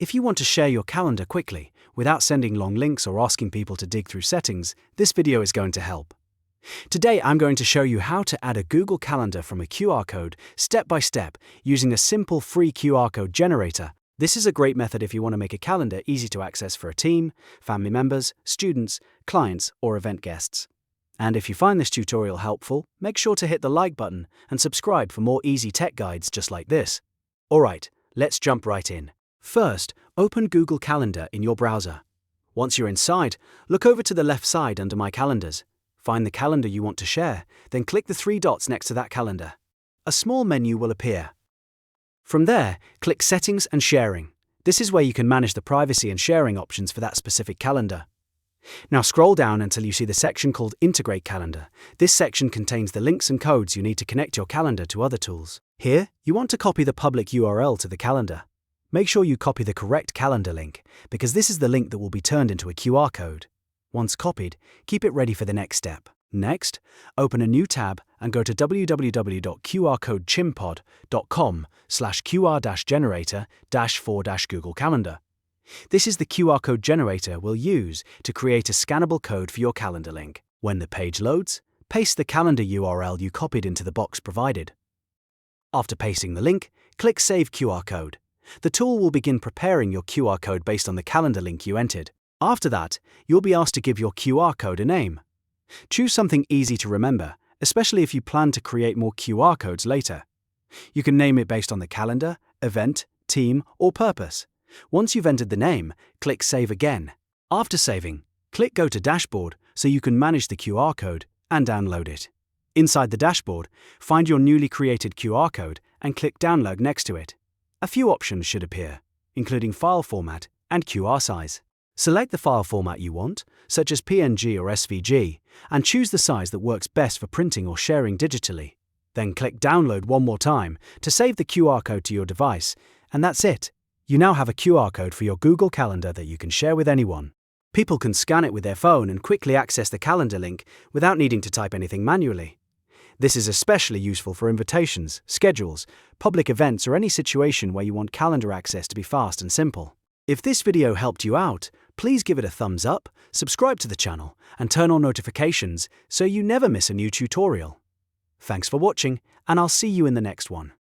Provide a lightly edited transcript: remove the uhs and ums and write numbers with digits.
If you want to share your calendar quickly, without sending long links or asking people to dig through settings, this video is going to help. Today I'm going to show you how to add a Google Calendar from a QR code step by step using a simple free QR code generator. This is a great method if you want to make a calendar easy to access for a team, family members, students, clients, or event guests. And if you find this tutorial helpful, make sure to hit the like button and subscribe for more easy tech guides just like this. Alright, let's jump right in. First, open Google Calendar in your browser. Once you're inside, look over to the left side under My Calendars. Find the calendar you want to share, then click the three dots next to that calendar. A small menu will appear. From there, click Settings and Sharing. This is where you can manage the privacy and sharing options for that specific calendar. Now scroll down until you see the section called Integrate Calendar. This section contains the links and codes you need to connect your calendar to other tools. Here, you want to copy the public URL to the calendar. Make sure you copy the correct calendar link, because this is the link that will be turned into a QR code. Once copied, keep it ready for the next step. Next, open a new tab and go to www.qrcodechimpod.com/QR-generator-for-Google Calendar. This is the QR code generator we'll use to create a scannable code for your calendar link. When the page loads, paste the calendar URL you copied into the box provided. After pasting the link, click Save QR Code. The tool will begin preparing your QR code based on the calendar link you entered. After that, you'll be asked to give your QR code a name. Choose something easy to remember, especially if you plan to create more QR codes later. You can name it based on the calendar, event, team, or purpose. Once you've entered the name, click Save again. After saving, click Go to Dashboard so you can manage the QR code and download it. Inside the dashboard, find your newly created QR code and click Download next to it. A few options should appear, including file format and QR size. Select the file format you want, such as PNG or SVG, and choose the size that works best for printing or sharing digitally. Then click Download one more time to save the QR code to your device, and that's it. You now have a QR code for your Google Calendar that you can share with anyone. People can scan it with their phone and quickly access the calendar link without needing to type anything manually. This is especially useful for invitations, schedules, public events, or any situation where you want calendar access to be fast and simple. If this video helped you out, please give it a thumbs up, subscribe to the channel, and turn on notifications so you never miss a new tutorial. Thanks for watching, and I'll see you in the next one.